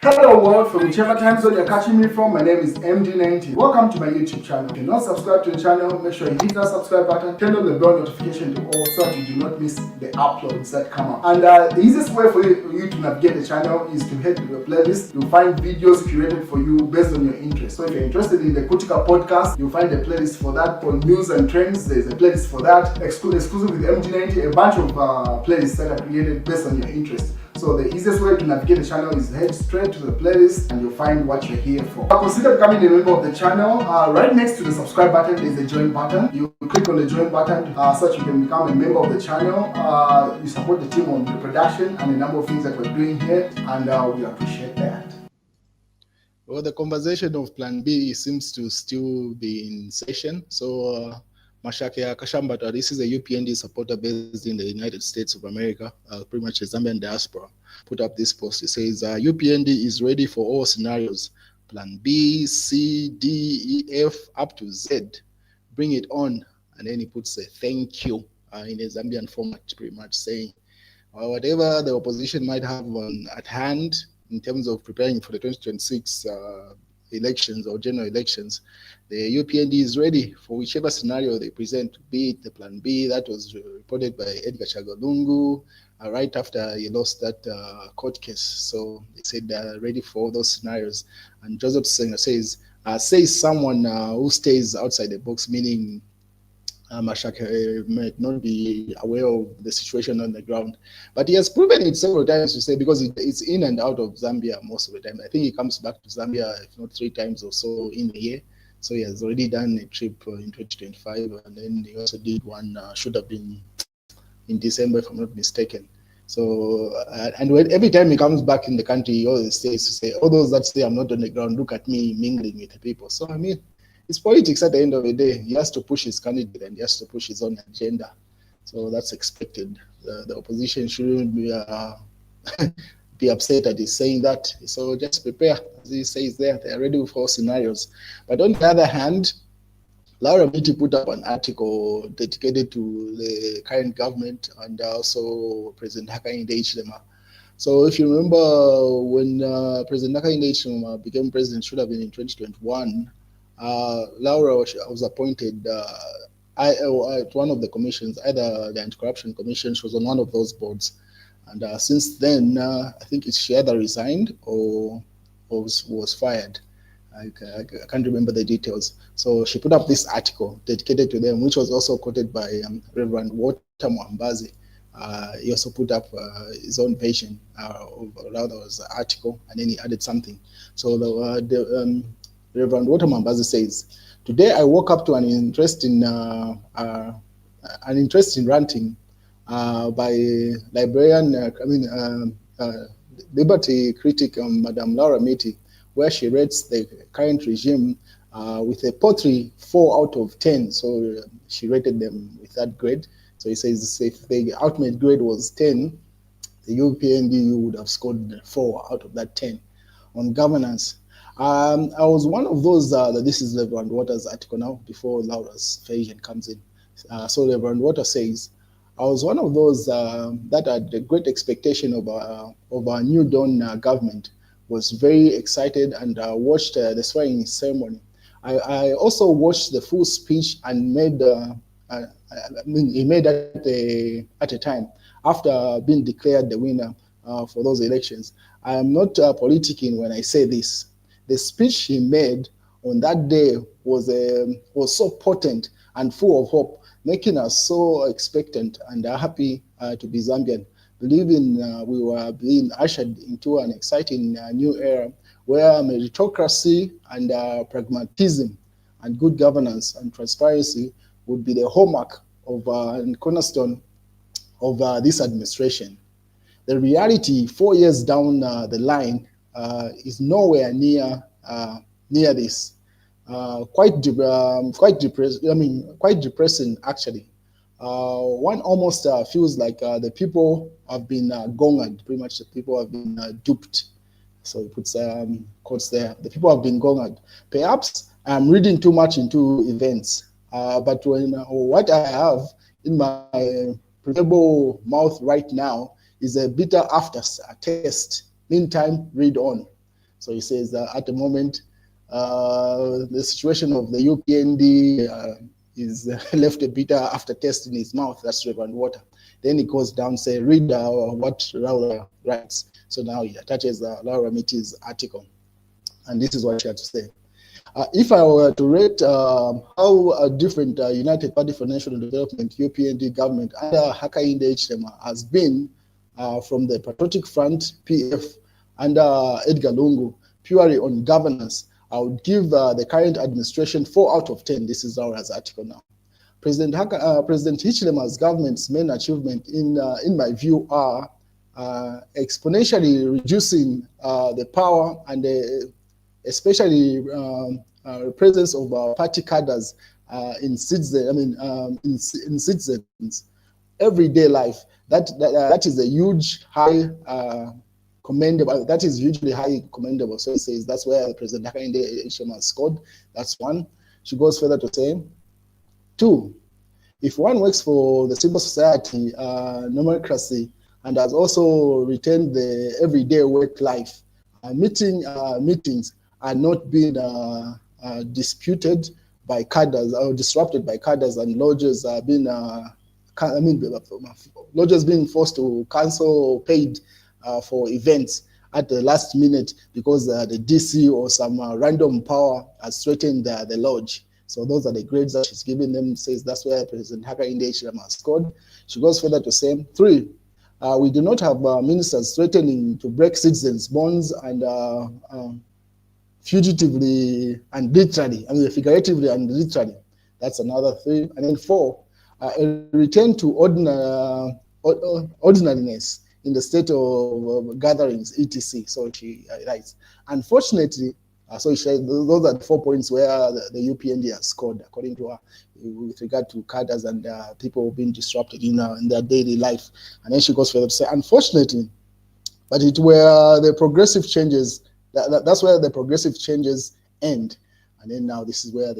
Hello world, from whichever time zone you're catching me from, my name is MD90. Welcome to my YouTube channel. If you're not subscribed to the channel, make sure you hit that subscribe button, turn on the bell notification to all so that you do not miss the uploads that come up. And the easiest way for you to navigate the channel is to head to the playlist. You'll find videos curated for you based on your interest. So if you're interested in the Kutika podcast, you'll find a playlist for that. For news and trends, there's a playlist for that. Exclusive with MD90, a bunch of playlists that are created based on your interest. So the easiest way to navigate the channel is head straight to the playlist and you'll find what you're here for. Consider becoming a member of the channel. Right next to the subscribe button is the join button. You click on the join button so that you can become a member of the channel. You support the team on the production and a number of things that we're doing here, and we appreciate that. Well, the conversation of Plan B seems to still be in session. So Mashake Kashambata, this is a UPND supporter based in the United States of America, pretty much a Zambian diaspora, put up this post. It says, UPND is ready for all scenarios, Plan B, C, D, E, F, up to Z. Bring it on. And then he puts a thank you in a Zambian format, pretty much saying, whatever the opposition might have at hand in terms of preparing for the 2026 elections or general elections, the UPND is ready for whichever scenario they present, be it the Plan B that was reported by Edgar Chagwa Lungu right after he lost that court case. So they said they're ready for all those scenarios. And Joseph Singer says someone who stays outside the box, meaning Mashake might not be aware of the situation on the ground. But he has proven it several times to say, because it's in and out of Zambia most of the time. I think he comes back to Zambia, if not 3 times or so in a year. So he has already done a trip in 2025, and then he also did one, should have been in December, if I'm not mistaken. So, and every time he comes back in the country, he always says to say, all those that say I'm not on the ground, look at me mingling with the people. So, I mean, it's politics at the end of the day. He has to push his candidate and he has to push his own agenda. So that's expected. The opposition shouldn't be upset that he's saying that. So just prepare, as he says there, they're ready for all scenarios. But on the other hand, Laura Miti put up an article dedicated to the current government and also President Hakainde Hichilema. So if you remember when President Hakainde Hichilema became president, should have been in 2021, Laura was appointed at one of the commissions, either the Anti-Corruption Commission. She was on one of those boards. And since then, I think she either resigned or was fired. I can't remember the details. So she put up this article dedicated to them, which was also quoted by Reverend Walter Mwambazi. He also put up his own version of Laura's article, and then he added something. So the Reverend Walter Mwambazi says, "Today I woke up to an interesting ranting by librarian, liberty critic, Madame Laura Miti, where she rates the current regime with a pottery 4 out of 10. So she rated them with that grade. So he says if the ultimate grade was 10, the UPND would have scored 4 out of that 10 on governance. I was one of those, this is Reverend Waters' article now, before Laura's version comes in. So Reverend Waters says, I was one of those that had a great expectation of our new dawn government, was very excited and watched the swearing ceremony. I also watched the full speech and he made at a time after being declared the winner for those elections. I am not politicking when I say this. The speech he made on that day was so potent and full of hope, making us so expectant and happy to be Zambian, believing we were being ushered into an exciting new era where meritocracy and pragmatism and good governance and transparency would be the hallmark of and cornerstone of this administration. The reality 4 years down the line is nowhere near this. Quite depressing actually. One almost feels like the people have been gongered. Pretty much the people have been duped. So he puts quotes there. The people have been gongered. Perhaps I'm reading too much into events, but what I have in my preferable mouth right now is a bitter after taste. Meantime, read on. So he says that at the moment, the situation of the UPND is left a bitter aftertaste in his mouth. That's Reverend Water. Then he goes down, say, read what Laura writes. So now he attaches Laura Miti's article. And this is what she had to say. If I were to rate how a different United Party for National Development, UPND government under Hakainde Hichilema has been from the Patriotic Front, PF, under Edgar Lungu, purely on governance, I would give the current administration 4 out of 10. This is Laura's article now. President Hichilema's government's main achievement, in my view, are exponentially reducing the power and especially presence of party cadres in citizens' everyday life. That is a huge, high, commendable. That is hugely high commendable. So it says that's where President Hakainde Hichilema scored. That's one. She goes further to say, 2, if one works for the civil society, democracy, and has also retained the everyday work life, meetings are not being disputed by cadres or disrupted by cadres, and lodges are being, lodges being forced to cancel paid for events at the last minute because the DC or some random power has threatened the lodge. So those are the grades that she's giving them. Says that's where President Hakainde Hichilema scored. She goes further to say, 3, we do not have ministers threatening to break citizens' bonds and fugitively and literally, figuratively and literally. That's another 3. And then 4, a return to ordinariness in the state of gatherings, etc. So she writes. Unfortunately, so she, those are the 4 points where the UPND has scored, according to her, with regard to cadres and people being disrupted in their daily life. And then she goes further to say, unfortunately, but it were the progressive changes, that's where the progressive changes end. And then now this is where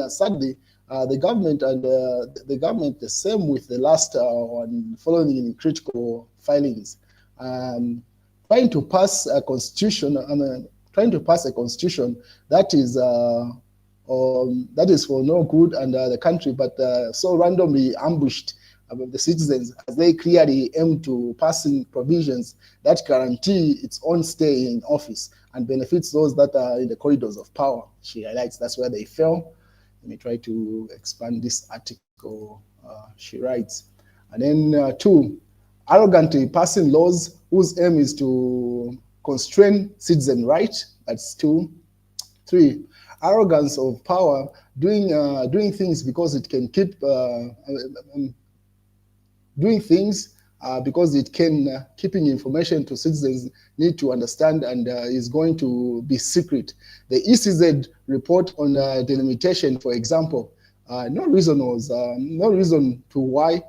sadly, the government and the government, the same with the last one, following in critical filings, trying to pass a constitution, that is for no good and the country, but so randomly ambushed the citizens as they clearly aim to pass in provisions that guarantee its own stay in office and benefits those that are in the corridors of power. She highlights that's where they fell. Let me try to expand this article. She writes, and then 2, arrogantly passing laws whose aim is to constrain citizen right. That's 2. 3, arrogance of power, doing things because it can keep doing things because it can keeping information to citizens need to understand and is going to be secret. The ECZ report on delimitation, for example, no reason to why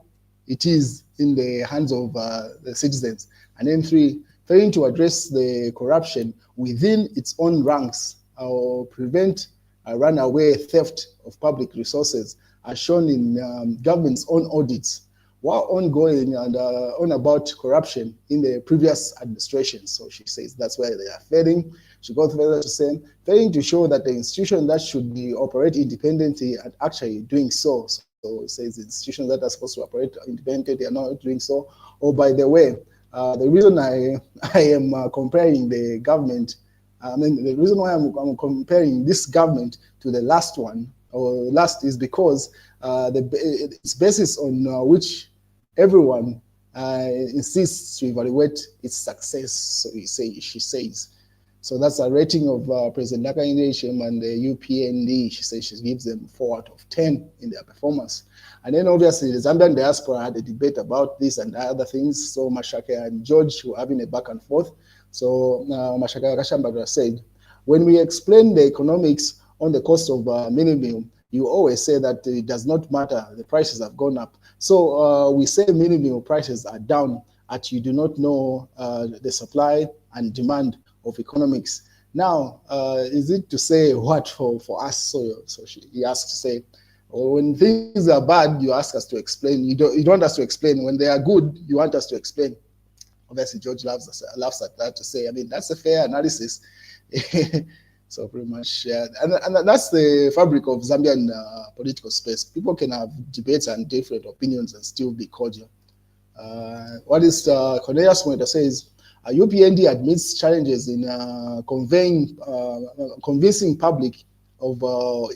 it is in the hands of the citizens. And then 3, failing to address the corruption within its own ranks or prevent a runaway theft of public resources, as shown in government's own audits, while ongoing and on about corruption in the previous administration. So she says that's where they are failing. She goes further to say, failing to show that the institution that should be operate independently are actually doing so. So it says institutions that are supposed to operate independently are not doing so. Oh, by the way, the reason I am comparing the government, the reason why I'm comparing this government to the last one, or last, is because its basis on which everyone insists to evaluate its success, so she says. So that's a rating of President Hakainde Hichilema and the UPND. She says she gives them 4 out of 10 in their performance. And then obviously the Zambian diaspora had a debate about this and other things. So Mashake and George were having a back and forth. So Mashake Kashambadra said, when we explain the economics on the cost of minimum, you always say that it does not matter, the prices have gone up. So we say minimum prices are down, at you do not know the supply and demand of economics. Now, is it to say what for us? So he asked to say, when things are bad, you ask us to explain. You don't want us to explain. When they are good, you want us to explain. Obviously, George laughs at that to say, I mean, that's a fair analysis. So pretty much, and that's the fabric of Zambian political space. People can have debates and different opinions and still be cordial. What is Cornelius Mwenda says, UPND admits challenges in convincing public of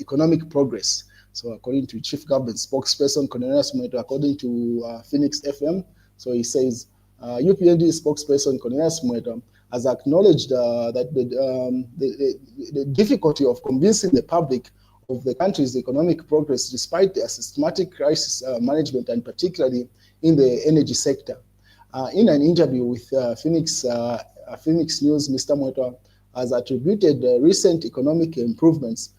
economic progress. So according to Chief Government spokesperson Cornelius Mwenda, according to Phoenix FM, so he says, UPND spokesperson Cornelius Mwenda has acknowledged that the difficulty of convincing the public of the country's economic progress despite their systematic crisis management, and particularly in the energy sector. In an interview with Phoenix News, Mr. Mwenda has attributed recent economic improvements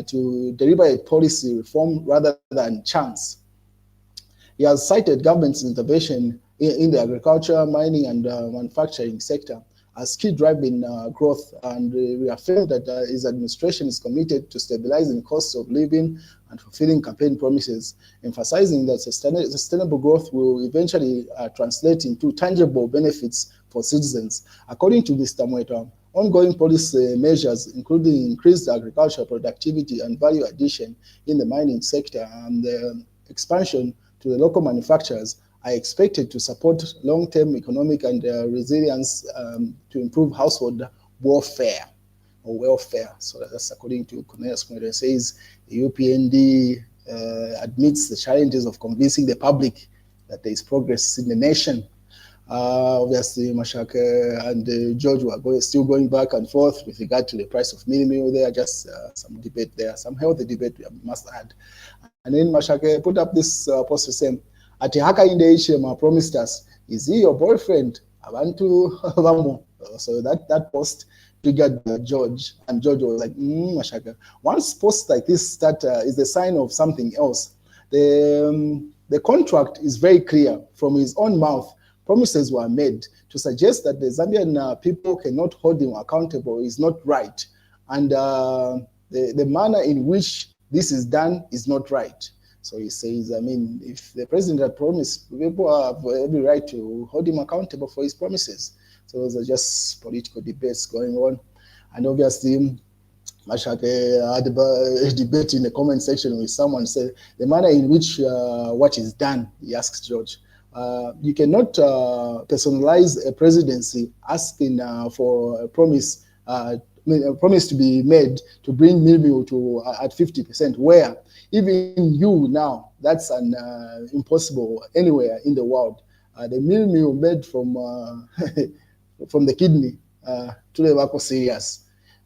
to deliberate policy reform rather than chance. He has cited government's intervention in the agriculture, mining, and manufacturing sector as key driving growth, and reaffirmed that his administration is committed to stabilizing costs of living and fulfilling campaign promises, emphasizing that sustainable growth will eventually translate into tangible benefits for citizens. According to Mr. Mwenda, ongoing policy measures, including increased agricultural productivity and value addition in the mining sector and the expansion to the local manufacturers, are expected to support long-term economic and resilience to improve household welfare. So that's according to Cornelius Mwenda. Says the UPND admits the challenges of convincing the public that there is progress in the nation. Obviously, Mashaka and George were still going back and forth with regard to the price of meal there. Just some debate there, some healthy debate, we must add. And then Mashaka put up this post to say, Ati Hakainde Hichilema promised us, is he your boyfriend? Abantu Vamo. So that post triggered George, and George was like, Mashaka. Once posts like this start is a sign of something else. The contract is very clear from his own mouth. Promises were made. To suggest that the Zambian people cannot hold him accountable is not right. And the manner in which this is done is not right. So he says, I mean, if the president had promised, people have every right to hold him accountable for his promises. So those are just political debates going on. And obviously, Mashake had a debate in the comment section with someone said, the manner in which what is done, he asks George. You cannot personalize a presidency asking for a promise to be made to bring meal to at 50%, where even you now, that's an impossible anywhere in the world. The meal made from from the kidney to the Wako serious.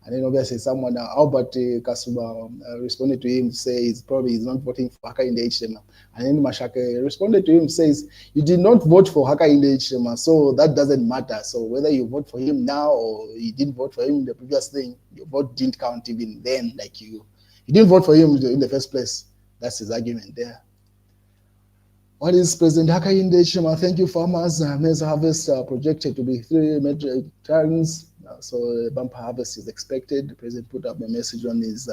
And then obviously someone, Albert Kasuba, responded to him, says he's not voting for Hakainde Hichilema. And then Mashake responded to him, says, you did not vote for Hakainde Hichilema, so that doesn't matter. So whether you vote for him now or you didn't vote for him in the previous thing, your vote didn't count even then. Like you didn't vote for him in the first place. That's his argument there. What is President Hakainde Hichilema? Thank you, farmers. Maize harvest projected to be 3 metric tons. So a bumper harvest is expected. The president put up a message on his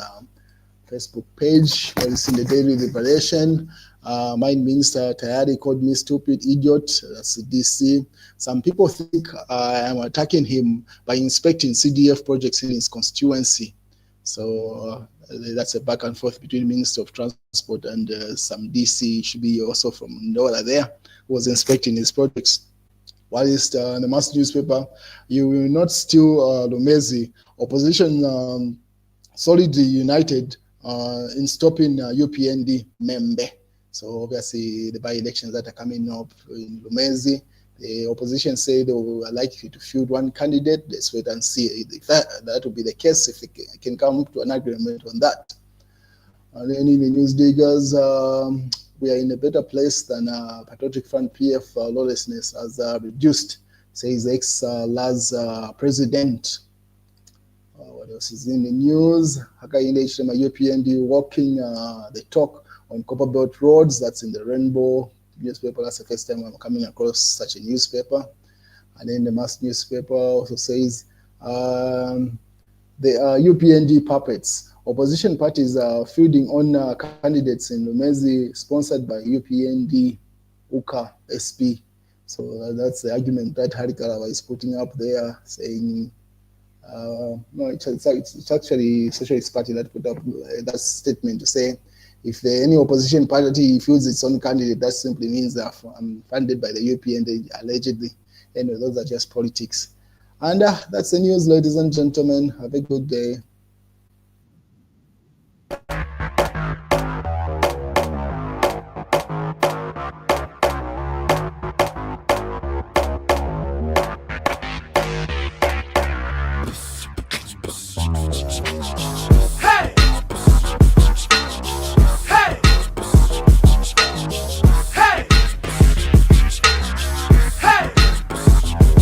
Facebook page. Well, it's in the daily liberation. Mine Minister Tayari called me stupid idiot. That's the DC. Some people think I'm attacking him by inspecting CDF projects in his constituency. So that's a back and forth between Minister of Transport and some DC, should be also from Ndola there, who was inspecting his projects. While it's the mass newspaper, you will not steal Lumezi. Opposition solidly united in stopping UPND Membe. So obviously the by-elections that are coming up in Lumezi, the opposition say they are likely to field one candidate. Let's wait and see if that will be the case, if they can come to an agreement on that. And then in the news diggers, we are in a better place than Patriotic Front PF lawlessness has reduced, says ex-LAS president. What else is in the news? Hakainde Hichilema UPND walking the talk on Copper Belt roads. That's in the Rainbow newspaper. That's the first time I'm coming across such a newspaper. And then the mass newspaper also says the UPND puppets. Opposition parties are fielding on candidates in Lumezi, sponsored by UPND, UKA, SP. So that's the argument that Harikalawa is putting up there, saying, no, it's actually Socialist Party that put up that statement to say, if any opposition party feels its own candidate, that simply means they're funded by the UPND, allegedly. Anyway, those are just politics. And that's the news, ladies and gentlemen. Have a good day.